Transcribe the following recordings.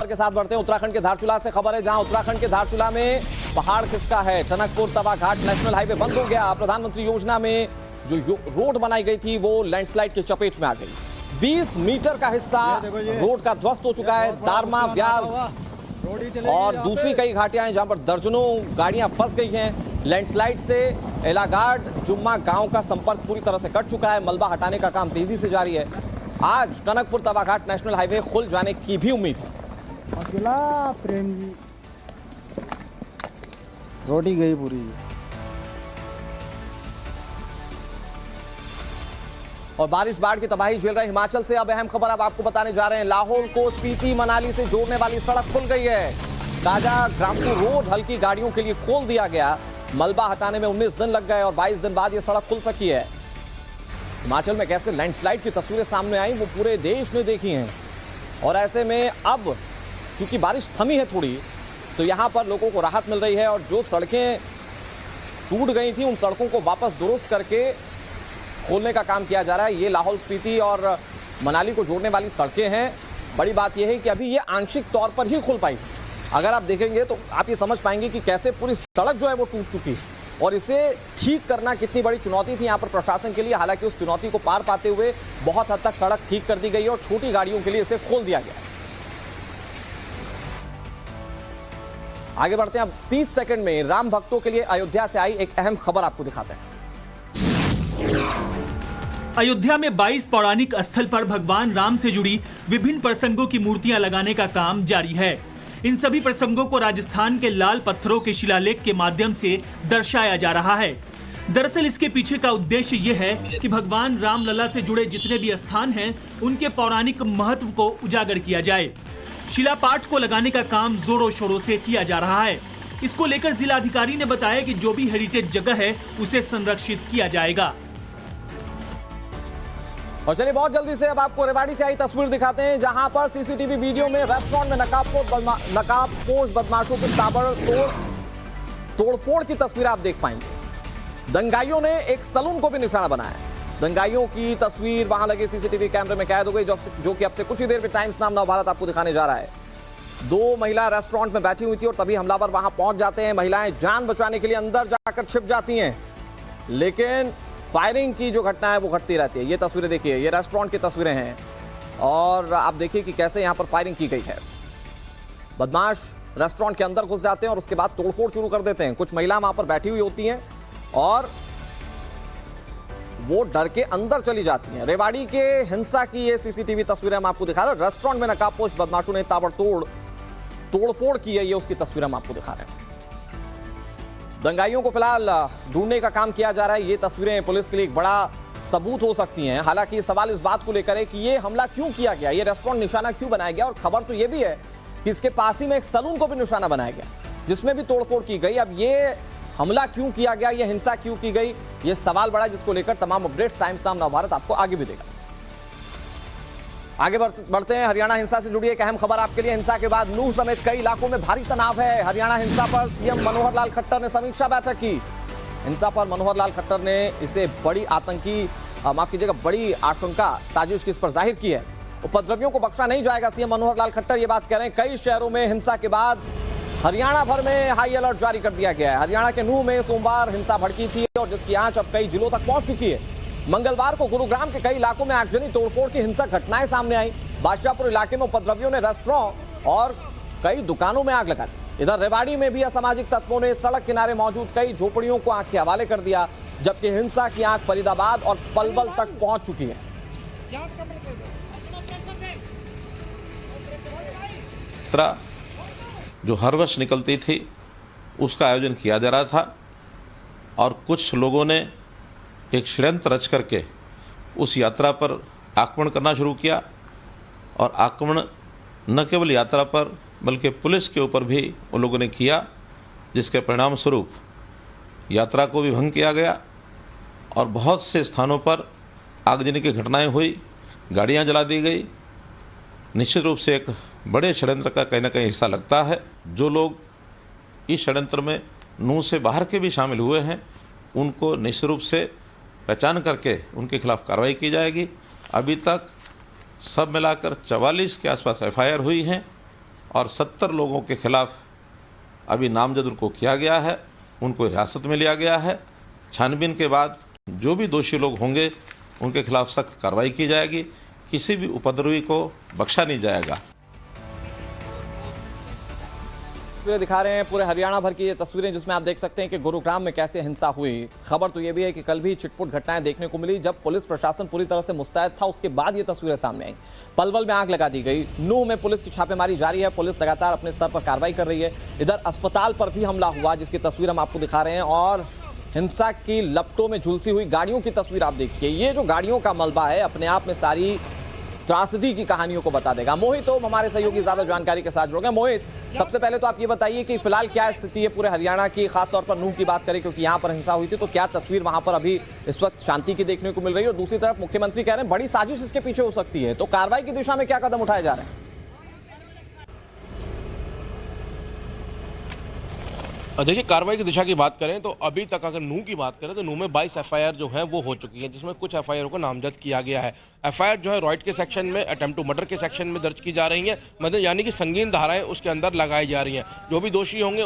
के साथ बढ़ते हैं उत्तराखंड के धारचूला से। खबर है जहां उत्तराखंड के धारचूला में पहाड़ खिसका है। टनकपुर तवा घाट नेशनल हाईवे बंद हो गया। प्रधानमंत्री योजना में जो रोड बनाई गई थी वो लैंडस्लाइड की चपेट में आ गई। 20 मीटर का हिस्सा रोड का ध्वस्त हो चुका है। दारमा, ब्याज और दूसरी कई घाटियां हैं जहां पर दर्जनों गाड़ियां फंस गई हैं। लैंडस्लाइड से एलागाड जुम्मा गांव का संपर्क पूरी तरह से कट चुका है। मलबा हटाने का काम तेजी से जारी है। आज टनकपुर तवा घाट नेशनल हाईवे खुल जाने की भी उम्मीद है। प्रेम जी रोटी गई पूरी। और बारिश बाढ़ की तबाही झेल रहे हिमाचल से अब अहम खबर अब आपको बताने जा रहे हैं। लाहौल को स्पीति मनाली से जोड़ने वाली सड़क खुल गई है। ताजा ग्रामपुर रोड हल्की गाड़ियों के लिए खोल दिया गया। मलबा हटाने में 19 दिन लग गए और 22 दिन बाद यह सड़क खुल सकी है। हिमाचल में कैसे लैंडस्लाइड की तस्वीरें सामने आई वो पूरे देश ने देखी हैं। और ऐसे में अब क्योंकि बारिश थमी है थोड़ी, तो यहां पर लोगों को राहत मिल रही है। और जो सड़कें टूट गई थी उन सड़कों को वापस दुरुस्त करके खोलने का काम किया जा रहा है। ये लाहौल स्पीति और मनाली को जोड़ने वाली सड़कें हैं। बड़ी बात यह है कि अभी ये आंशिक तौर पर ही खुल पाई। अगर आप देखेंगे तो आप ये समझ पाएंगे कि कैसे पूरी सड़क जो है वो टूट चुकी है और इसे ठीक करना कितनी बड़ी चुनौती थी यहाँ पर प्रशासन के लिए। हालांकि उस चुनौती को पार पाते हुए बहुत हद तक सड़क ठीक कर दी गई और छोटी गाड़ियों के लिए इसे खोल दिया गया। आगे बढ़ते हैं। अब 30 सेकंड में राम भक्तों के लिए अयोध्या से आई एक अहम खबर आपको दिखाते हैं। अयोध्या में 22 पौराणिक स्थल पर भगवान राम से जुड़ी विभिन्न प्रसंगों की मूर्तियां लगाने का काम जारी है। इन सभी प्रसंगों को राजस्थान के लाल पत्थरों के शिलालेख के माध्यम से दर्शाया जा रहा है। दरअसल इसके पीछे का उद्देश्य यह है कि भगवान रामलला से जुड़े जितने भी स्थान हैं उनके पौराणिक महत्व को उजागर किया जाए। शिलापाठ को लगाने का काम जोरों शोरों से किया जा रहा है। इसको लेकर जिला अधिकारी ने बताया कि जो भी हेरिटेज जगह है उसे संरक्षित किया जाएगा। और चलिए बहुत जल्दी से अब आपको रेवाड़ी से आई तस्वीर दिखाते हैं जहां पर सीसीटीवी वीडियो में रेस्टोरेंट में नकाबपोश बदमाशों की ताबड़तोड़ तोड़फोड़ की तस्वीर आप देख पाएंगे। दंगाइयों ने एक सलून को भी निशाना बनाया। दंगाइयों की तस्वीर वहां लगे सीसीटीवी कैमरे में कैद हो गई, जो कि अब से कुछ ही देर में टाइम्स नाम नवभारत आपको दिखाने जा रहा है। 2 महिला रेस्टोरेंट में बैठी हुई थी और तभी हमलावर वहां पहुंच जाते हैं। महिलाएं जान बचाने के लिए अंदर जाकर छिप जाती हैं, लेकिन फायरिंग की जो घटना है वो घटती रहती है। ये तस्वीरें देखिए, ये रेस्टोरेंट की तस्वीरें हैं और आप देखिए कि कैसे यहां पर फायरिंग की गई है। बदमाश रेस्टोरेंट के अंदर घुस जाते हैं और उसके बाद तोड़फोड़ शुरू कर देते हैं। कुछ महिला वहां पर बैठी हुई होती हैं और वो डर के अंदर चली जाती हैं। रेवाड़ी के हिंसा की ये सीसीटीवी तस्वीरें हम आपको दिखा रहे हैं। रेस्टोरेंट में नकाबपोश बदमाशों ने ताबड़तोड़ तोड़फोड़ की है, ये उसकी तस्वीर हम आपको दिखा रहे हैं। दंगाइयों को फिलहाल ढूंढने का काम किया जा रहा है। ये तस्वीरें पुलिस के लिए एक बड़ा सबूत हो सकती हैं। हालांकि सवाल इस बात को लेकर है कि ये हमला क्यों किया गया, ये रेस्टोरेंट निशाना क्यों बनाया गया। और खबर तो ये भी है कि इसके पास ही में एक सलून को भी निशाना बनाया गया जिसमें भी तोड़फोड़ की गई। अब ये हमला क्यों किया गया, ये हिंसा क्यों की गई, ये सवाल बड़ा, जिसको लेकर तमाम अपडेट टाइम्स नाम नवभारत आपको आगे भी देगा। आगे बढ़ते हैं। हरियाणा हिंसा से जुड़ी एक अहम खबर आपके लिए। हिंसा के बाद नूंह समेत कई इलाकों में भारी तनाव है। हरियाणा हिंसा पर सीएम मनोहर लाल खट्टर ने समीक्षा बैठक की। हिंसा पर मनोहर लाल खट्टर ने इसे बड़ी बड़ी आशंका साजिश की इस पर जाहिर की है। उपद्रवियों को बख्शा नहीं जाएगा, सीएम मनोहर लाल खट्टर ये बात कह रहे हैं। कई शहरों में हिंसा के बाद हरियाणा भर में हाई अलर्ट जारी कर दिया गया है। हरियाणा के नूंह में सोमवार हिंसा भड़की थी और जिसकी आंच अब कई जिलों तक पहुंच चुकी है। मंगलवार को गुरुग्राम के कई इलाकों में आगजनी तोड़फोड़ की हिंसक घटनाएं सामने आई। बादशाहपुर इलाके में उपद्रवियों ने रेस्टोरेंट और कई दुकानों में आग लगा दी। इधर रेवाड़ी में भी असामाजिक तत्वों ने सड़क किनारे मौजूद कई झोपड़ियों को आग के हवाले कर दिया, जबकि हिंसा की आग फरीदाबाद और पलवल तक पहुंच चुकी है। जो हर वर्ष निकलती थी उसका आयोजन किया जा रहा था और कुछ लोगों ने एक षड्यंत्र रच करके उस यात्रा पर आक्रमण करना शुरू किया और आक्रमण न केवल यात्रा पर बल्कि पुलिस के ऊपर भी उन लोगों ने किया, जिसके परिणाम स्वरूप यात्रा को भी भंग किया गया और बहुत से स्थानों पर आगजनी की घटनाएं हुई, गाड़ियां जला दी गई। निश्चित रूप से एक बड़े षड्यंत्र का कहीं ना कहीं हिस्सा लगता है। जो लोग इस षड्यंत्र में नूंह से बाहर के भी शामिल हुए हैं उनको निश्चित रूप से पहचान करके उनके खिलाफ कार्रवाई की जाएगी। अभी तक सब मिलाकर 44 के आसपास एफआईआर हुई हैं और 70 लोगों के खिलाफ अभी नामजद उनको किया गया है, उनको हिरासत में लिया गया है। छानबीन के बाद जो भी दोषी लोग होंगे उनके खिलाफ सख्त कार्रवाई की जाएगी, किसी भी उपद्रवी को बख्शा नहीं जाएगा। तस्वीरें दिखा रहे हैं पूरे हरियाणा भर की ये तस्वीरें, जिसमें आप देख सकते हैं कि गुरुग्राम में कैसे हिंसा हुई। खबर तो ये भी है कि कल भी छिटपुट घटनाएं देखने को मिली, जब पुलिस प्रशासन पूरी तरह से मुस्तैद था, उसके बाद ये तस्वीरें सामने आई। पलवल में आग लगा दी गई, नूंह में पुलिस की छापेमारी जारी है, पुलिस लगातार अपने स्तर पर कार्रवाई कर रही है। इधर अस्पताल पर भी हमला हुआ, जिसकी तस्वीर हम आपको दिखा रहे हैं, और हिंसा की लपटों में झुलसी हुई गाड़ियों की तस्वीर आप देखिए। ये जो गाड़ियों का मलबा है अपने आप में सारी त्रासदी की कहानियों को बता देगा। मोहित तो हमारे सहयोगी ज्यादा जानकारी के साथ जुड़ गए। मोहित, सबसे पहले तो आप ये बताइए कि फिलहाल क्या स्थिति है पूरे हरियाणा की, खासतौर पर नूंह की बात करें क्योंकि यहां पर हिंसा हुई थी, तो क्या तस्वीर वहां पर अभी इस वक्त शांति की देखने को मिल रही है? और दूसरी तरफ मुख्यमंत्री कह रहे हैं बड़ी साजिश इसके पीछे हो सकती है, तो कार्रवाई की दिशा में क्या कदम उठाए जा रहे हैं? देखिए, कार्रवाई की दिशा की बात करें तो अभी तक अगर नूंह की बात करें तो नूंह में 22 एफआईआर जो है वो हो चुकी है, जिसमें कुछ एफआईआर को नामजद किया गया है। एफआईआर जो है रॉयट के सेक्शन में, अटेम्प्ट टू मर्डर के सेक्शन में दर्ज की जा रही है, मतलब यानी कि संगीन धाराएं उसके अंदर लगाई जा रही हैं। जो भी दोषी होंगे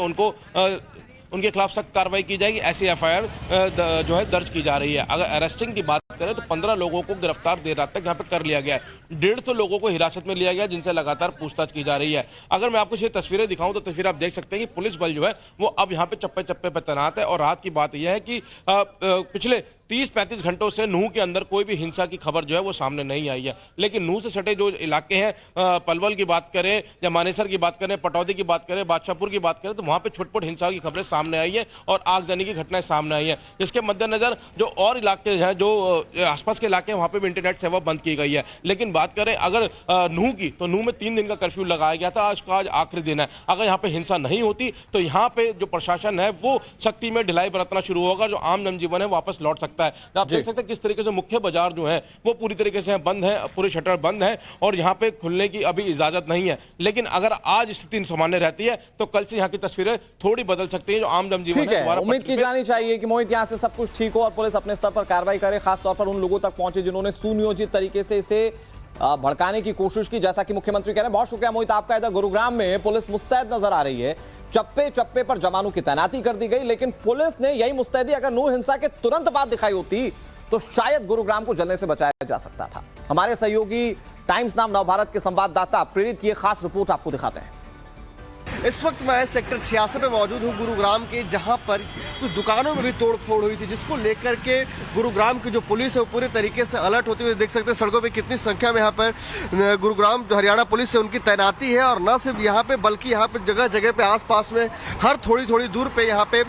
उनके खिलाफ सख्त कार्रवाई की जाएगी, ऐसी एफआईआर जो है दर्ज की जा रही है। अगर अरेस्टिंग की बात करें तो 15 लोगों को गिरफ्तार देर रात तक यहाँ पे कर लिया गया है। 150 लोगों को हिरासत में लिया गया, जिनसे लगातार पूछताछ की जा रही है। अगर मैं आपको ये तस्वीरें दिखाऊं तो तस्वीर आप देख सकते हैं कि पुलिस बल जो है वो अब यहाँ पे चप्पे चप्पे पे तैनात है। और रात की बात यह है कि पिछले 30-35 घंटों से नूंह के अंदर कोई भी हिंसा की खबर जो है वो सामने नहीं आई है। लेकिन नूंह से सटे जो इलाके हैं, पलवल की बात करें या मानेसर की बात करें, पटौदी की बात करें, बादशाहपुर की बात करें, तो वहां पे छुटपुट हिंसा की खबरें सामने आई है और आगजनी की घटनाएं सामने आई है। जिसके मद्देनजर जो और इलाके हैं, जो आसपास के इलाके हैं, वहां पे भी इंटरनेट सेवा बंद की गई है। लेकिन बात करें अगर नूंह की, तो नूंह में 3 दिन का कर्फ्यू लगाया गया था, आज आखिरी दिन है। अगर यहाँ पे हिंसा नहीं होती तो यहाँ पे जो प्रशासन है वो सख्ती में ढिलाई बरतना शुरू होगा, जो आम जनजीवन है वापस लौट सकता है। आप देख सकते हैं किस तरीके से मुख्य बाजार जो है वो पूरी तरीके से बंद है, पूरे शटर बंद है और यहाँ पे खुलने की अभी इजाजत नहीं है। लेकिन अगर आज स्थिति सामान्य रहती है तो कल से यहाँ की तस्वीरें थोड़ी बदल सकती है, जो आम जनजीवन है। उम्मीद की जानी चाहिए कि मोहित यहाँ से सब कुछ ठीक हो और पुलिस अपने स्तर पर कार्रवाई करे, खासतौर पर उन लोगों तक पहुंचे जिन्होंने सुनियोजित तरीके से इसे भड़काने की कोशिश की, जैसा कि मुख्यमंत्री कह रहे हैं। बहुत शुक्रिया मोहित आपका। इधर गुरुग्राम में पुलिस मुस्तैद नजर आ रही है, चप्पे चप्पे पर जवानों की तैनाती कर दी गई, लेकिन पुलिस ने यही मुस्तैदी अगर नूंह हिंसा के तुरंत बाद दिखाई होती तो शायद गुरुग्राम को जलने से बचाया जा सकता था। हमारे सहयोगी टाइम्स नाम नवभारत के संवाददाता प्रेरित की खास रिपोर्ट आपको दिखाते हैं। इस वक्त मैं सेक्टर 66 में मौजूद हूँ गुरुग्राम के, जहां पर कुछ दुकानों में भी तोड़फोड़ हुई थी, जिसको लेकर के गुरुग्राम की जो पुलिस है वो पूरे तरीके से अलर्ट होती हुई देख सकते हैं। सड़कों पे कितनी संख्या में यहाँ पर गुरुग्राम जो हरियाणा पुलिस है उनकी तैनाती है, और न सिर्फ यहाँ पे बल्कि यहाँ पे जगह जगह पे आसपास में हर थोड़ी थोड़ी दूर पे यहाँ पे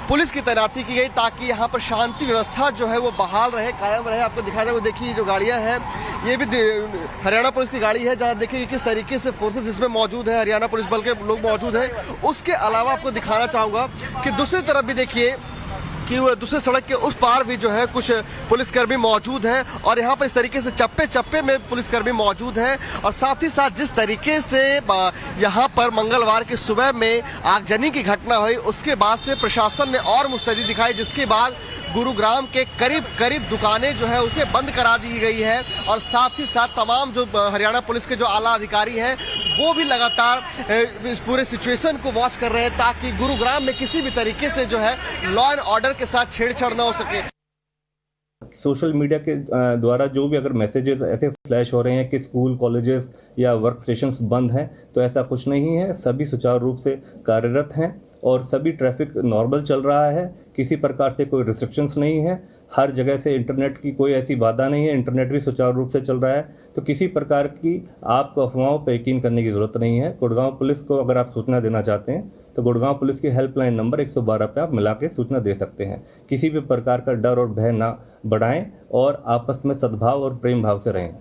पुलिस की तैनाती की गई, ताकि यहाँ पर शांति व्यवस्था जो है वो बहाल रहे, कायम रहे। आपको दिखा रहे हो, देखिए जो गाड़ियाँ हैं ये भी हरियाणा पुलिस की गाड़ी है, जहाँ देखिए किस तरीके से फोर्सेस इसमें मौजूद है, हरियाणा पुलिस बल के लोग मौजूद हैं। उसके अलावा आपको दिखाना चाहूँगा कि दूसरी तरफ भी देखिए कि वो दूसरे सड़क के उस पार भी जो है कुछ पुलिसकर्मी मौजूद हैं, और यहाँ पर इस तरीके से चप्पे चप्पे में पुलिसकर्मी मौजूद हैं। और साथ ही साथ जिस तरीके से यहाँ पर मंगलवार की सुबह में आगजनी की घटना हुई, उसके बाद से प्रशासन ने और मुस्तैदी दिखाई, जिसके बाद गुरुग्राम के करीब करीब दुकानें जो है उसे बंद करा दी गई है। और साथ ही साथ तमाम जो हरियाणा पुलिस के जो आला अधिकारी हैं वो भी लगातार इस पूरे सिचुएशन को वॉच कर रहे हैं, ताकि गुरुग्राम में किसी भी तरीके से जो है लॉ एंड ऑर्डर के साथ छेड़छाड़ ना हो सके। सोशल मीडिया के द्वारा जो भी अगर मैसेजेस ऐसे फ्लैश हो रहे हैं कि स्कूल, कॉलेजेस या वर्क स्टेशंस बंद हैं, तो ऐसा कुछ नहीं है। सभी सुचारू रूप से कार्यरत हैं और सभी ट्रैफिक नॉर्मल चल रहा है, किसी प्रकार से कोई रिस्ट्रिक्शंस नहीं है। हर जगह से इंटरनेट की कोई ऐसी बाधा नहीं है, इंटरनेट भी सुचारू रूप से चल रहा है, तो किसी प्रकार की आपको अफवाहों पर यकीन करने की ज़रूरत नहीं है। गुड़गांव पुलिस को अगर आप सूचना देना चाहते हैं तो गुड़गांव पुलिस की हेल्पलाइन नंबर 112 पे आप मिला के सूचना दे सकते हैं। किसी भी प्रकार का डर और भय ना बढ़ाएं और आपस में सद्भाव और प्रेम भाव से रहें।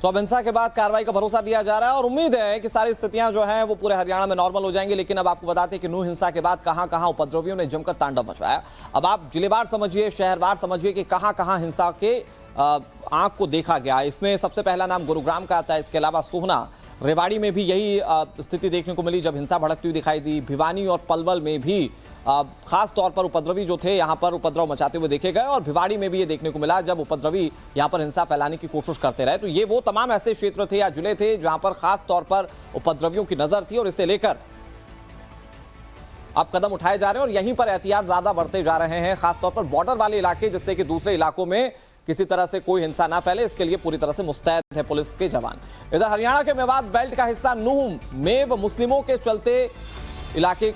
तो अब हिंसा के बाद कार्रवाई का भरोसा दिया जा रहा है और उम्मीद है कि सारी स्थितियां जो हैं वो पूरे हरियाणा में नॉर्मल हो जाएंगी। लेकिन अब आपको बताते हैं कि नूंह हिंसा के बाद कहां कहां उपद्रवियों ने जमकर तांडव मचाया। अब आप जिलेवार समझिए, शहरवार समझिए कि कहां कहां हिंसा के आंख को देखा गया। इसमें सबसे पहला नाम गुरुग्राम का आता है, इसके अलावा सोहना, रेवाड़ी में भी यही स्थिति देखने को मिली जब हिंसा भड़कती हुई दिखाई दी। भिवानी और पलवल में भी खास तौर पर उपद्रवी जो थे यहाँ पर उपद्रव मचाते हुए देखे गए, और भिवाड़ी में भी ये देखने को मिला जब उपद्रवी यहाँ पर हिंसा फैलाने की कोशिश करते रहे। तो ये वो तमाम ऐसे क्षेत्र थे या जिले थे जहां पर खास तौर पर उपद्रवियों की नजर थी, और इसे लेकर अब कदम उठाए जा रहे हैं और यहीं पर एहतियात ज्यादा बढ़ते जा रहे हैं, खासतौर पर बॉर्डर वाले इलाके, जिससे कि दूसरे इलाकों में किसी तरह से कोई हिंसा ना फैले, इसके लिए पूरी तरह से मुस्तैद है पुलिस के जवान। इधर हरियाणा के मेवात बेल्ट का हिस्सा नूह में मुस्लिमों के चलते इलाके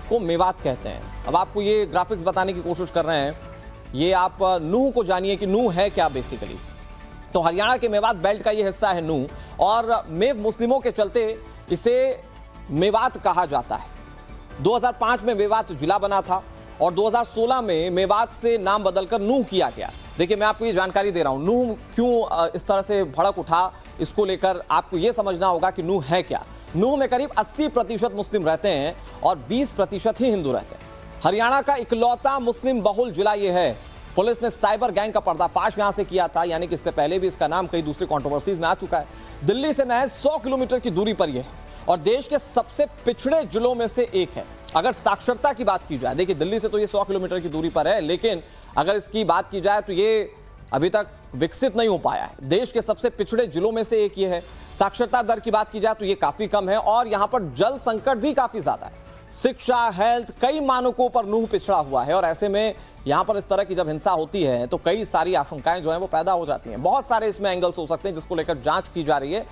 को मेवात कहते हैं। अब आपको ये ग्राफिक्स बताने की कोशिश कर रहे हैं, ये आप नूह को जानिए कि नूह है क्या बेसिकली। तो हरियाणा के मेवात बेल्ट का ये हिस्सा है नूह, और मेव मुस्लिमों के चलते इसे मेवात कहा जाता है। 2005 में मेवात जिला बना था और 2016 में मेवात से नाम बदलकर नूह किया गया। देखिए, मैं आपको ये जानकारी दे रहा हूं, नूह क्यों इस तरह से भड़क उठा, इसको लेकर आपको ये समझना होगा कि नूह है क्या। नूह में करीब 80% मुस्लिम रहते हैं और 20% ही हिंदू रहते हैं। हरियाणा का इकलौता मुस्लिम बहुल जिला ये है। पुलिस ने साइबर गैंग का पर्दाफाश यहां से किया था, यानी कि इससे पहले भी इसका नाम कई दूसरी कंट्रोवर्सीज में आ चुका है। दिल्ली से महज 100 किलोमीटर की दूरी पर यह है और देश के सबसे पिछड़े जिलों में से एक है। अगर साक्षरता की बात की जाए, देखिए दिल्ली से तो ये 100 किलोमीटर की दूरी पर है, लेकिन अगर इसकी बात की जाए तो ये अभी तक विकसित नहीं हो पाया है। देश के सबसे पिछड़े जिलों में से एक ये है। साक्षरता दर की बात की जाए तो ये काफी कम है और यहां पर जल संकट भी काफी ज्यादा है। शिक्षा, हेल्थ, कई मानकों पर नूह पिछड़ा हुआ है और ऐसे में यहां पर इस तरह की जब हिंसा होती है तो कई सारी आशंकाएं जो है वो पैदा हो जाती हैं। बहुत सारे इसमें एंगल्स हो सकते हैं जिसको लेकर जांच की जा रही है,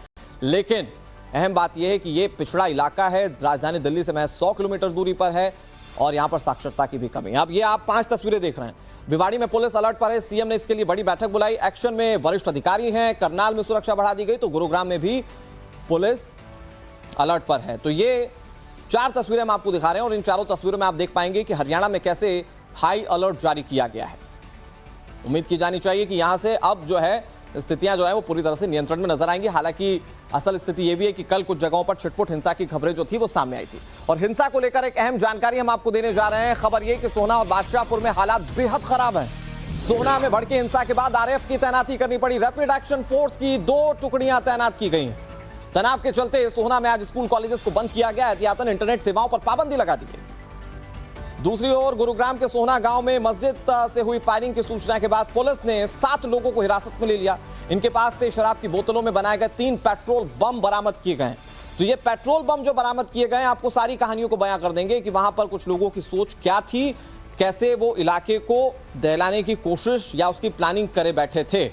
लेकिन अहम बात यह है कि ये पिछड़ा इलाका है, राजधानी दिल्ली से महज 100 किलोमीटर दूरी पर है और यहां पर साक्षरता की भी कमी है। अब ये आप 5 तस्वीरें देख रहे हैं। भिवाड़ी में पुलिस अलर्ट पर है, सीएम ने इसके लिए बड़ी बैठक बुलाई। एक्शन में वरिष्ठ अधिकारी हैं, करनाल में सुरक्षा बढ़ा दी गई, तो गुरुग्राम में भी पुलिस अलर्ट पर है। तो ये 4 तस्वीरें हम आपको दिखा रहे हैं और इन चारों तस्वीरों में आप देख पाएंगे कि हरियाणा में कैसे हाई अलर्ट जारी किया गया है। उम्मीद की जानी चाहिए कि यहां से अब जो है स्थितियां जो है वो पूरी तरह से नियंत्रण में नजर आएंगी। हालांकि असल स्थिति यह भी है कि कल कुछ जगहों पर छिटपुट हिंसा की खबरें जो थी वो सामने आई थी और हिंसा को लेकर एक अहम जानकारी हम आपको देने जा रहे हैं। खबर यह कि सोहना और बादशाहपुर में हालात बेहद खराब हैं। सोहना में भड़की हिंसा के बाद आरएएफ की तैनाती करनी पड़ी। रैपिड एक्शन फोर्स की 2 टुकड़ियां तैनात की गई हैं। तनाव के चलते सोहना में आज स्कूल कॉलेजेस को बंद किया गया। एहतियातन इंटरनेट सेवाओं पर पाबंदी लगा दी गई। दूसरी ओर गुरुग्राम के सोहना गांव में मस्जिद से हुई फायरिंग की सूचना के बाद पुलिस ने 7 लोगों को हिरासत में ले लिया। इनके पास से शराब की बोतलों में बनाए गए 3 पेट्रोल बम बरामद किए गए। तो ये पेट्रोल बम जो बरामद किए गए, आपको सारी कहानियों को बयां कर देंगे कि वहां पर कुछ लोगों की सोच क्या थी, कैसे वो इलाके को दहलाने की कोशिश या उसकी प्लानिंग करे बैठे थे।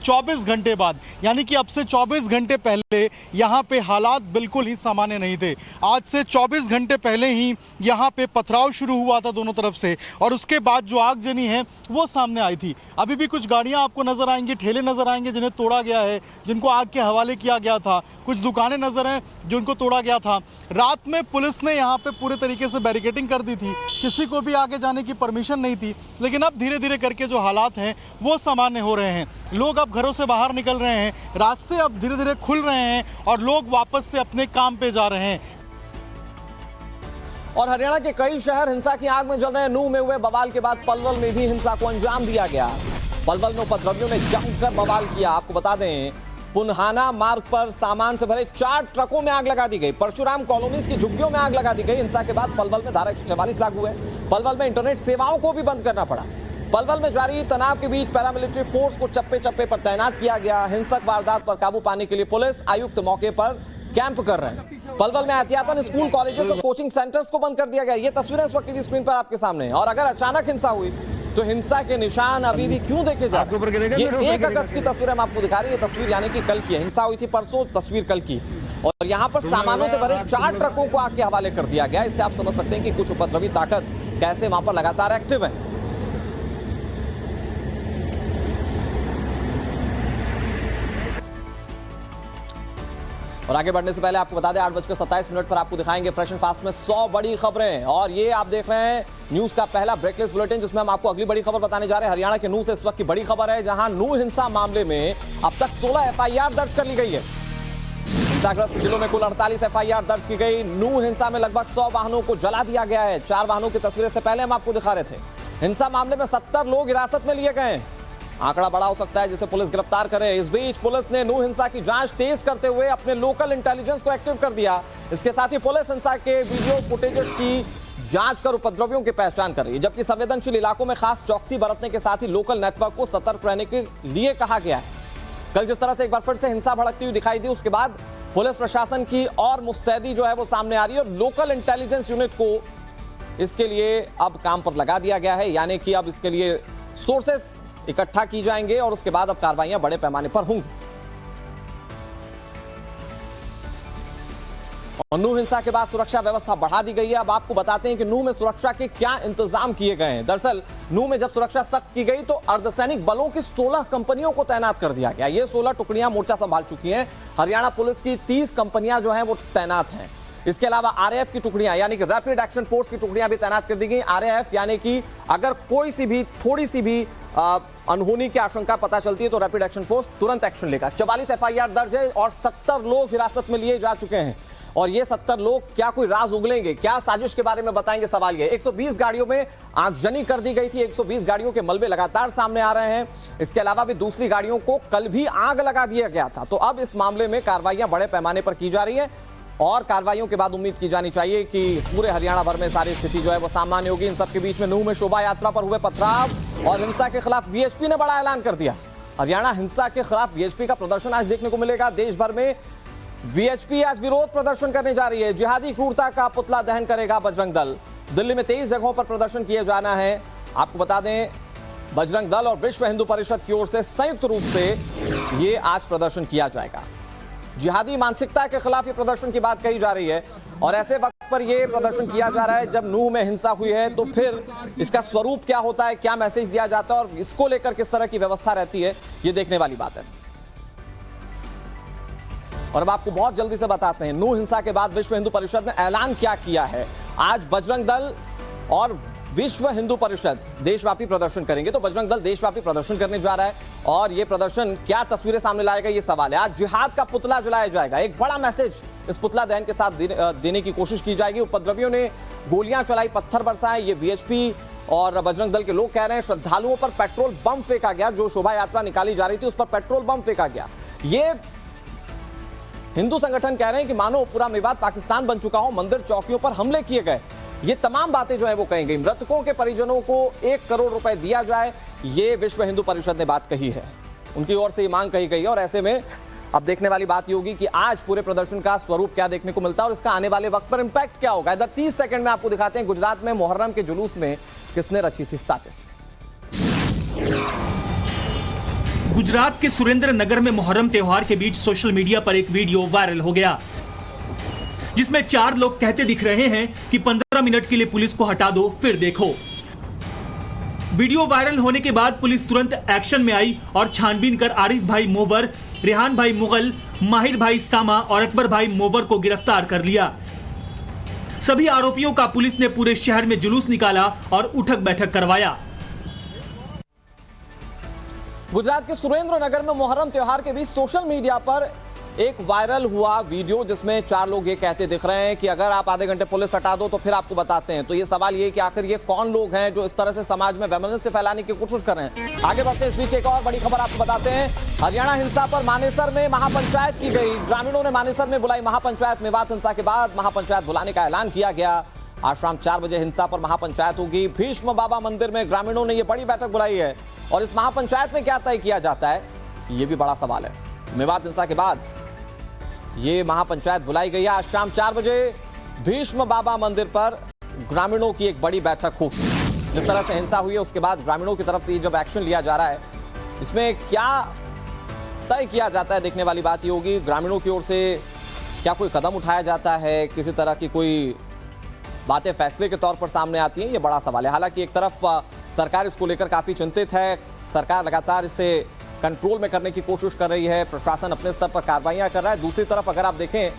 24 घंटे बाद, यानी कि अब से 24 घंटे पहले यहाँ पे हालात बिल्कुल ही सामान्य नहीं थे। आज से 24 घंटे पहले ही यहाँ पे पथराव शुरू हुआ था दोनों तरफ से और उसके बाद जो आगजनी है वो सामने आई थी। अभी भी कुछ गाड़ियां आपको नजर आएंगी, ठेले नजर आएंगे जिन्हें तोड़ा गया है, जिनको आग के हवाले किया गया था। कुछ दुकानें नजर हैं जिनको तोड़ा गया था। रात में पुलिस ने यहाँ पे पूरे तरीके से बैरिकेडिंग कर दी थी, किसी को भी आगे जाने की परमिशन नहीं थी। लेकिन अब धीरे धीरे करके जो हालात हैं वो सामान्य हो रहे हैं। लोग अब घरों से बाहर निकल रहे हैं, रास्ते अब धीरे धीरे खुल रहे हैं और लोग वापस से अपने काम पे जा रहे हैं। और हरियाणा के कई शहर हिंसा की आग में जल रहे हैं। नूह में हुए बवाल के बाद पलवल में भी हिंसा को अंजाम दिया गया। पलवल में उपद्रवियों ने जमकर बवाल किया। आपको बता दें, पुन्हाना मार्ग पर सामान से भरे 4 ट्रकों में आग लगा दी गई। परशुराम कॉलोनीज की झुग्गियों में आग लगा दी गई। हिंसा के बाद पलवल में धारा 144 लागू है। पलवल में इंटरनेट सेवाओं को भी बंद करना पड़ा। पलवल में जारी तनाव के बीच पैरामिलिट्री फोर्स को चप्पे चप्पे पर तैनात किया गया। हिंसक वारदात पर काबू पाने के लिए पुलिस आयुक्त मौके पर कैंप कर रहे हैं। पलवल में एहतियातन स्कूल, कॉलेजेस और कोचिंग सेंटर्स को बंद कर दिया गया। ये तस्वीरें इस वक्त की स्क्रीन पर आपके सामने हैं। और अगर अचानक हिंसा हुई तो हिंसा के निशान अभी भी क्यों देखे जा रहे हैं? ये 1 अगस्त की तस्वीर हम आपको दिखा रही है। तस्वीर यानी कि कल की है। हिंसा हुई थी परसों, तस्वीर कल की। और यहाँ पर सामानों से भरे 4 ट्रकों को आग के हवाले कर दिया गया। इससे आप समझ सकते हैं कि कुछ उपद्रवी ताकत कैसे वहां पर लगातार एक्टिव है। और आगे बढ़ने से पहले आपको बता दें, 8:27 पर आपको दिखाएंगे फ्रेश एंड फास्ट में 100 बड़ी खबरें। और ये आप देख रहे हैं न्यूज का पहला ब्रेकलेस बुलेटिन, जिसमें हम आपको अगली बड़ी खबर बताने जा रहे हैं। हरियाणा के नूह से इस वक्त की बड़ी खबर है, जहां नूह हिंसा मामले में अब तक 16 FIR दर्ज कर ली गई है। हिंसाग्रस्त जिलों में कुल 48 FIR दर्ज की गई। नूह हिंसा में लगभग 100 वाहनों को जला दिया गया है। 4 वाहनों की तस्वीरें से पहले हम आपको दिखा रहे थे। हिंसा मामले में 70 लोग हिरासत में लिए गए हैं। आंकड़ा बड़ा हो सकता है जिसे पुलिस गिरफ्तार करे। इस बीच पुलिस ने नूह हिंसा की जांच तेज करते हुए अपने लोकल इंटेलिजेंस को एक्टिव कर दिया। इसके साथ ही पुलिस हिंसा के वीडियो फुटेजेस की जांच कर उपद्रवियों की पहचान कर रही है, जबकि संवेदनशील इलाकों में खास चौकसी बरतने के साथ ही लोकल नेटवर्क को सतर्क रहने के लिए कहा गया है। कल जिस तरह से एक बार फिर से हिंसा भड़कती हुई दिखाई दी, उसके बाद पुलिस प्रशासन की और मुस्तैदी जो है वो सामने आ रही है और लोकल इंटेलिजेंस यूनिट को इसके लिए अब काम पर लगा दिया गया है, यानी कि अब इसके लिए सोर्सेस इकट्ठा की जाएंगे और उसके बाद अब कार्रवाइयां बड़े पैमाने पर होंगी। और नूह हिंसा के बाद सुरक्षा व्यवस्था बढ़ा दी गई है। अब आपको बताते हैं कि नूह में सुरक्षा के क्या इंतजाम किए गए हैं। दरअसल नूह में जब सुरक्षा सख्त की गई तो अर्धसैनिक बलों की 16 कंपनियों को तैनात कर दिया गया। ये 16 टुकड़ियां मोर्चा संभाल चुकी हैं। हरियाणा पुलिस की 30 कंपनियां जो हैं वो तैनात हैं। इसके अलावा आरएएफ की टुकड़ियां यानी कि रैपिड एक्शन फोर्स की टुकड़ियां भी तैनात कर दी गई। आरएएफ यानी कि अगर कोई सी भी थोड़ी सी भी अनहोनी की आशंका पता चलती है तो रैपिड एक्शन फोर्स तुरंत एक्शन लेगा। 44 एफआईआर दर्ज है और 70 लोग हिरासत में लिए जा चुके हैं। और ये 70 लोग क्या कोई राज उगलेंगे, क्या साजिश के बारे में बताएंगे, सवाल ये। 120 गाड़ियों में आगजनी कर दी गई थी। 120 गाड़ियों के मलबे लगातार सामने आ रहे हैं। इसके अलावा भी दूसरी गाड़ियों को कल भी आग लगा दिया गया था। तो अब इस मामले में कार्रवाइयां बड़े पैमाने पर की जा रही है और कार्रवाइयों के बाद उम्मीद की जानी चाहिए कि पूरे हरियाणा भर में सारी स्थिति जो है वो सामान्य होगी। इन सबके बीच में नूह में शोभा यात्रा पर हुए पथराव और हिंसा के खिलाफ वीएचपी ने बड़ा ऐलान कर दिया। हरियाणा हिंसा के खिलाफ वीएचपी का प्रदर्शन आज देखने को मिलेगा। देश भर में वीएचपी आज विरोध प्रदर्शन करने जा रही है। जिहादी क्रूरता का पुतला दहन करेगा बजरंग दल। दिल्ली में 23 जगहों पर प्रदर्शन किए जाना है। आपको बता दें बजरंग दल और विश्व हिंदू परिषद की ओर से संयुक्त रूप से ये आज प्रदर्शन किया जाएगा। जिहादी मानसिकता के खिलाफ ये प्रदर्शन की बात कही जा रही है और ऐसे वक्त पर ये प्रदर्शन किया जा रहा है जब नूह में हिंसा हुई है। तो फिर इसका स्वरूप क्या होता है, क्या मैसेज दिया जाता है और इसको लेकर किस तरह की व्यवस्था रहती है, ये देखने वाली बात है। और अब आपको बहुत जल्दी से बताते हैं नूह हिंसा के बाद विश्व हिंदू परिषद ने ऐलान क्या किया है। आज बजरंग दल और विश्व हिंदू परिषद देशव्यापी प्रदर्शन करेंगे। तो बजरंग दल देशव्यापी प्रदर्शन करने जा रहा है और यह प्रदर्शन क्या तस्वीरें सामने लाएगा, ये सवाल है। आज जिहाद का पुतला जलाया जाएगा। एक बड़ा मैसेज इस पुतला दहन के साथ देने की कोशिश की जाएगी। उपद्रवियों ने गोलियां चलाई, पत्थर बरसाए। ये वीएचपी और बजरंग दल के लोग कह रहे हैं श्रद्धालुओं पर पेट्रोल बम फेंका गया। जो शोभा यात्रा निकाली जा रही थी उस पर पेट्रोल बम फेंका गया। ये हिंदू संगठन कह रहे हैं कि मानो पूरा मेवात पाकिस्तान बन चुका हो, मंदिर चौकियों पर हमले किए गए। ये तमाम बातें जो है वो कही गई। मृतकों के परिजनों को 1 करोड़ रुपए दिया जाए, ये विश्व हिंदू परिषद ने बात कही है। उनकी ओर से ये मांग कही गई है और ऐसे में अब देखने वाली बात ये होगी कि आज पूरे प्रदर्शन का स्वरूप क्या देखने को मिलता है और इसका आने वाले वक्त पर इंपैक्ट क्या होगा। इधर 30 सेकंड में आपको दिखाते हैं गुजरात में मुहर्रम के जुलूस में किसने रची थी साजिश। गुजरात के सुरेंद्र नगर में मुहर्रम त्योहार के बीच सोशल मीडिया पर एक वीडियो वायरल हो गया जिसमें 4 लोग कहते दिख रहे हैं कि 15 मिनट के लिए पुलिस को हटा दो फिर देखो। वीडियो वायरल होने के बाद पुलिस तुरंत एक्शन में आई और छानबीन कर आरिफ भाई मोवर, रेहान भाई मुगल, माहिर भाई सामा और अकबर भाई मोवर को गिरफ्तार कर लिया। सभी आरोपियों का पुलिस ने पूरे शहर में जुलूस निकाला और उठक बैठक करवाया। गुजरात के सुरेंद्र नगर में मुहर्रम त्योहार के बीच सोशल मीडिया पर एक वायरल हुआ वीडियो जिसमें 4 लोग ये कहते दिख रहे हैं कि अगर आप आधे घंटे पुलिस हटा दो तो फिर आपको बताते हैं। तो ये सवाल ये कि आखिर ये कौन लोग हैं जो इस तरह से समाज में वैमनस्य फैलाने की कोशिश कर रहे हैं। आगे बढ़ते इस बीच एक और बड़ी खबर आपको बताते हैं। हरियाणा हिंसा पर मानेसर में महापंचायत की गई। ग्रामीणों ने मानेसर में बुलाई महापंचायत। मेवात हिंसा के बाद महापंचायत बुलाने का ऐलान किया गया। आज शाम 4 बजे हिंसा पर महापंचायत होगी। भीष्म बाबा मंदिर में ग्रामीणों ने ये बड़ी बैठक बुलाई है और इस महापंचायत में क्या तय किया जाता है, ये भी बड़ा सवाल है। मेवात हिंसा के बाद ये महापंचायत बुलाई गई है। आज शाम 4 बजे भीष्म बाबा मंदिर पर ग्रामीणों की एक बड़ी बैठक होगी। जिस तरह से हिंसा हुई है उसके बाद ग्रामीणों की तरफ से जब एक्शन लिया जा रहा है, इसमें क्या तय किया जाता है देखने वाली बात ये होगी। ग्रामीणों की ओर से क्या कोई कदम उठाया जाता है, किसी तरह की कोई बातें फैसले के तौर पर सामने आती हैं, ये बड़ा सवाल है। हालांकि एक तरफ सरकार इसको लेकर काफी चिंतित है। सरकार लगातार इसे कंट्रोल में करने की कोशिश कर रही है। प्रशासन अपने स्तर पर कार्रवाइयां कर रहा है। दूसरी तरफ अगर आप देखें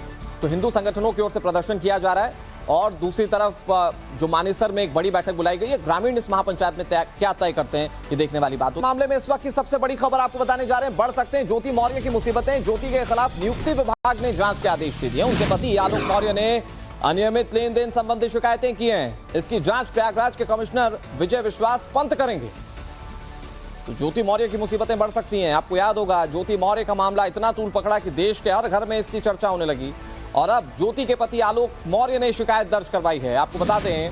तो हिंदू संगठनों की ओर से प्रदर्शन किया जा रहा है और दूसरी तरफ जो मानेसर में एक बड़ी बैठक बुलाई गई है। ग्रामीण इस महापंचायत में क्या तय करते हैं, ये देखने वाली बात है। मामले में इस वक्त की सबसे बड़ी खबर आपको बताने जा रहे हैं। बढ़ सकते हैं ज्योति मौर्य की मुसीबतें। ज्योति के खिलाफ नियुक्ति विभाग ने जांच के आदेश दे दिए। उनके पति आलोक मौर्य ने अनियमित लेन देन संबंधी शिकायतें की हैं। इसकी जांच प्रयागराज के कमिश्नर विजय विश्वास पंत करेंगे। तो ज्योति मौर्य की मुसीबतें बढ़ सकती हैं। आपको याद होगा ज्योति मौर्य का मामला इतना तूल पकड़ा कि देश के हर घर में इसकी चर्चा होने लगी और अब ज्योति के पति आलोक मौर्य ने शिकायत दर्ज करवाई है। आपको बता दें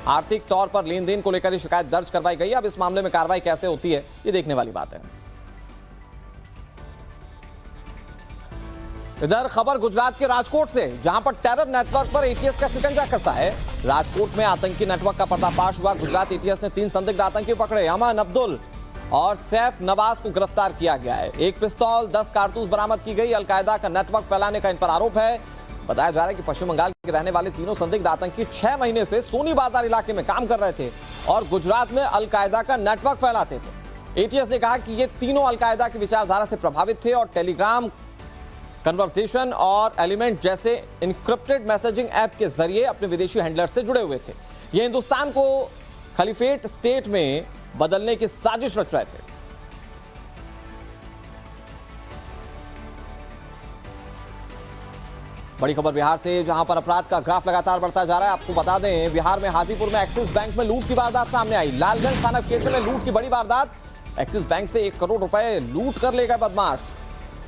आर्थिक तौर पर लेन देन को लेकर ये शिकायत दर्ज करवाई गई। अब इस मामले में कार्रवाई कैसे होती है ये देखने वाली बात है। इधर खबर गुजरात के राजकोट से, जहां पर टेरर नेटवर्क पर एटीएस का शिकंजा कसा है। राजकोट में आतंकी नेटवर्क का पर्दाफाश हुआ। गुजरात एटीएस ने 3 संदिग्ध आतंकी पकड़े। अमन, अब्दुल और सैफ नवाज को गिरफ्तार किया गया है। 1 पिस्तौल, 10 कारतूस बरामद की गई। अलकायदा का नेटवर्क फैलाने का इन पर आरोप है। बताया जा रहा है कि पश्चिम बंगाल के रहने वाले तीनों संदिग्ध आतंकी 6 महीने से सोनी बाजार इलाके में काम कर रहे थे और गुजरात में अलकायदा का नेटवर्क फैलाते थे। एटीएस ने कहा कि ये तीनों अलकायदा की विचारधारा से प्रभावित थे और टेलीग्राम, कन्वर्सेशन और एलिमेंट जैसे इनक्रिप्टेड मैसेजिंग ऐप के जरिए अपने विदेशी हैंडलर से जुड़े हुए थे। ये हिंदुस्तान को खलीफेट स्टेट में बदलने की साजिश रच रहे थे। बड़ी खबर बिहार से, जहां पर अपराध का ग्राफ लगातार बढ़ता जा रहा है। आपको बता दें बिहार में हाजीपुर में एक्सिस बैंक में लूट की वारदात सामने आई। लालगंज थाना क्षेत्र में लूट की बड़ी वारदात। एक्सिस बैंक से 1 करोड़ रुपए लूट कर ले गए बदमाश।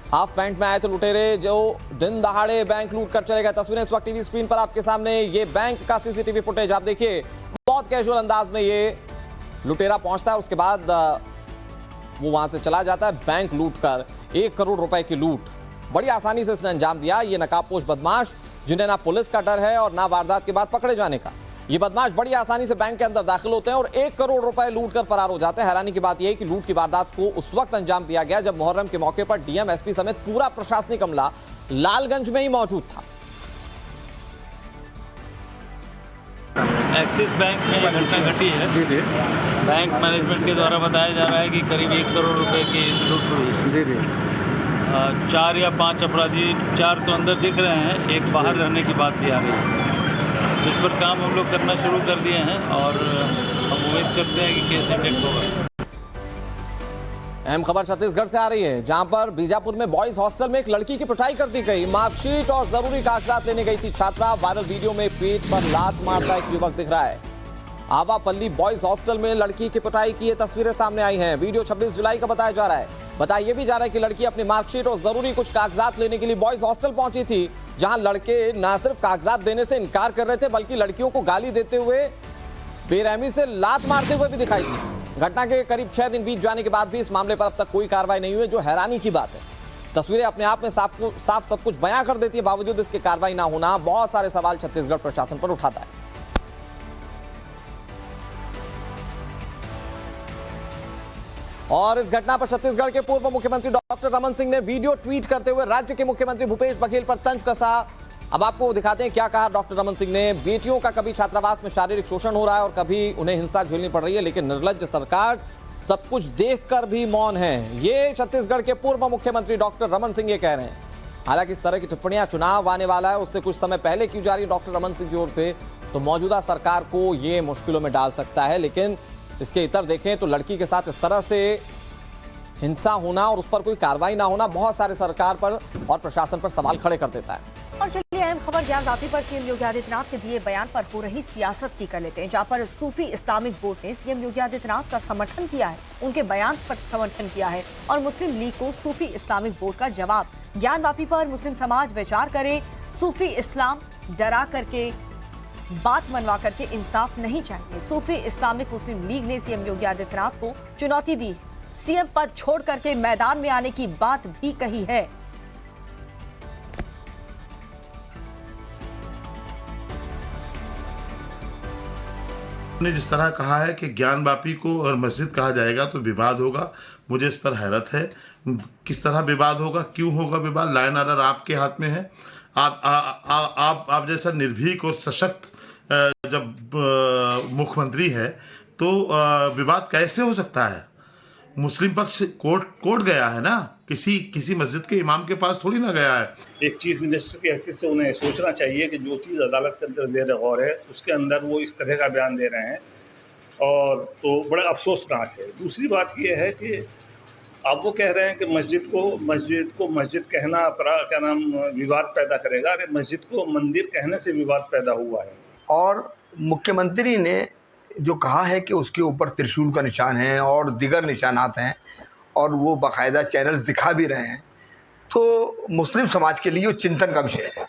हाफ पैंट में आए थे लुटेरे जो दिन दहाड़े बैंक लूट कर चले गए। तस्वीरें इस वक्त टीवी स्क्रीन पर आपके सामने। ये बैंक का सीसीटीवी फुटेज आप देखिए। बहुत कैजुअल अंदाज में ये लुटेरा पहुंचता है, उसके बाद वो वहां से चला जाता है बैंक लूट कर। 1 करोड़ रुपए की लूट बड़ी आसानी से इसने अंजाम दिया। ये नकाबपोश बदमाश जिन्हें ना पुलिस का डर है और ना वारदात के बाद पकड़े जाने का। ये बदमाश बड़ी आसानी से बैंक के अंदर दाखिल होते हैं और 1 करोड़ रुपए लूट कर फरार हो जाते हैं। हैरानी की बात यह है कि लूट की वारदात को उस वक्त अंजाम दिया गया जब मुहर्रम के मौके पर डीएम, एसपी समेत पूरा प्रशासनिक अमला लालगंज में ही मौजूद था। एक्सिस बैंक में ये घटना घटी है। बैंक मैनेजमेंट के द्वारा बताया जा रहा है कि करीब 1 करोड़ रुपए की लूट हुई। 4 या 5 अपराधी, 4 तो अंदर दिख रहे हैं, 1 बाहर रहने की बात भी आ रही है। इस पर काम हम लोग करना शुरू कर दिए हैं और हम उम्मीद करते हैं कि केस इफेक्ट होगा। अहम खबर छत्तीसगढ़ से आ रही है, जहां पर बीजापुर में बॉयज हॉस्टल में एक लड़की की पिटाई कर दी गई। मार्कशीट और जरूरी कागजात लेने गई थी छात्रा। वायरल वीडियो में पेट पर लात मारता एक युवक दिख रहा है। आवापल्ली बॉयज हॉस्टल में लड़की की पिटाई की ये तस्वीरें सामने आई हैं। वीडियो 26 जुलाई का बताया जा रहा है। बताया भी जा रहा है कि लड़की अपनी मार्कशीट और जरूरी कुछ कागजात लेने के लिए बॉयज हॉस्टल पहुंची थी, जहां लड़के न सिर्फ कागजात देने से इनकार कर रहे थे बल्कि लड़कियों को गाली देते हुए, बेरहमी से लात मारते हुए भी दिखाई दी। घटना के करीब 6 दिन बीत जाने के बाद भी इस मामले पर अब तक कोई कार्रवाई नहीं हुई, जो हैरानी की बात है। तस्वीरें अपने आप में साफ सब कुछ बयां कर देती है, बावजूद इसके कार्रवाई ना होना बहुत सारे सवाल छत्तीसगढ़ प्रशासन पर उठाता है। और इस घटना पर छत्तीसगढ़ के पूर्व मुख्यमंत्री डॉक्टर रमन सिंह ने वीडियो ट्वीट करते हुए राज्य के मुख्यमंत्री भूपेश बघेल पर तंज कसा। अब आपको दिखाते हैं क्या कहा डॉक्टर रमन सिंह ने। बेटियों का कभी छात्रावास में शारीरिक शोषण हो रहा है और कभी उन्हें हिंसा झेलनी पड़ रही है, लेकिन निर्लज्ज सरकार सब कुछ देखकर भी मौन है। ये छत्तीसगढ़ के पूर्व मुख्यमंत्री डॉक्टर रमन सिंह ये कह रहे हैं। हालांकि इस तरह की टिप्पणियां चुनाव आने वाला है उससे कुछ समय पहले की जा रही डॉक्टर रमन सिंह की ओर से, तो मौजूदा सरकार को ये मुश्किलों में डाल सकता है। लेकिन इसके इतर देखें तो लड़की के साथ इस तरह से हिंसा होना और उस पर कोई कार्रवाई ना होना बहुत सारे सरकार पर और प्रशासन पर सवाल खड़े कर देता है। और चलिए अहम खबर ज्ञानवापी पर सीएम योगी आदित्यनाथ के दिए बयान पर हो रही सियासत की कर लेते हैं, जहां पर सूफी इस्लामिक बोर्ड ने सीएम योगी आदित्यनाथ का समर्थन किया है, उनके बयान पर समर्थन किया है और मुस्लिम लीग को सूफी इस्लामिक बोर्ड का जवाब। ज्ञानवापी पर मुस्लिम समाज विचार करे, सूफी इस्लाम डरा करके बात मनवा करके इंसाफ नहीं चाहिए। सूफी इस्लामिक मुस्लिम लीग ने सीएम योगी आदित्यनाथ को चुनौती दी, सीएम पद छोड़ करके मैदान में आने की बात भी कही है। ने जिस तरह कहा है कि ज्ञानवापी को और मस्जिद कहा जाएगा तो विवाद होगा, मुझे इस पर हैरत है। किस तरह विवाद होगा, क्यों होगा विवाद? लाइन ऑर्डर आपके हाथ में है। आप जैसा निर्भीक और सशक्त जब मुख्यमंत्री है तो विवाद कैसे हो सकता है? मुस्लिम पक्ष कोर्ट गया है ना, किसी मस्जिद के इमाम के पास थोड़ी ना गया है। एक चीफ मिनिस्टर की हैसियत से उन्हें सोचना चाहिए कि जो चीज़ अदालत के अंदर ज़ेर गौर है उसके अंदर वो इस तरह का बयान दे रहे हैं, और तो बड़ा अफसोसनाक है। दूसरी बात ये है कि अब वो कह रहे हैं कि मस्जिद को मस्जिद कहना क्या नाम विवाद पैदा करेगा। अरे मस्जिद को मंदिर कहने से विवाद पैदा हुआ है। और मुख्यमंत्री ने जो कहा है कि उसके ऊपर त्रिशूल का निशान है और दिगर निशानात हैं और वो बाकायदा चैनल्स दिखा भी रहे हैं, तो मुस्लिम समाज के लिए वो चिंतन का विषय है।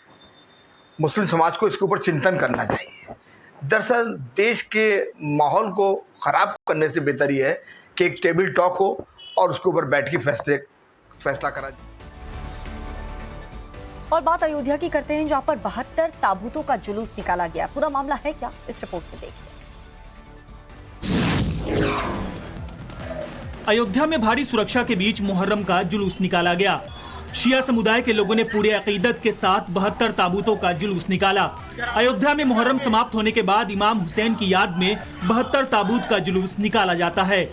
मुस्लिम समाज को इसके ऊपर चिंतन करना चाहिए। दरअसल देश के माहौल को ख़राब करने से बेहतर ये है कि एक टेबल टॉक हो और उसके ऊपर बैठ के फैसला करा जाए। और बात अयोध्या की करते हैं, जहां पर 72 ताबूतों का जुलूस निकाला गया। पूरा मामला है क्या, इस रिपोर्ट में देखिए। अयोध्या में भारी सुरक्षा के बीच मुहर्रम का जुलूस निकाला गया। शिया समुदाय के लोगों ने पूरे अकीदत के साथ 72 ताबूतों का जुलूस निकाला। अयोध्या में मुहर्रम समाप्त होने के बाद इमाम हुसैन की याद में 72 ताबूत का जुलूस निकाला जाता है।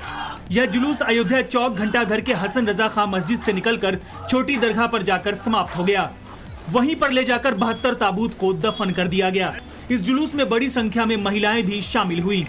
यह जुलूस अयोध्या चौक घंटाघर के हसन रजा खां मस्जिद से निकलकर छोटी दरगाह पर जाकर समाप्त हो गया। वहीं पर ले जाकर 72 ताबूत को दफन कर दिया गया। इस जुलूस में बड़ी संख्या में महिलाएं भी शामिल हुई।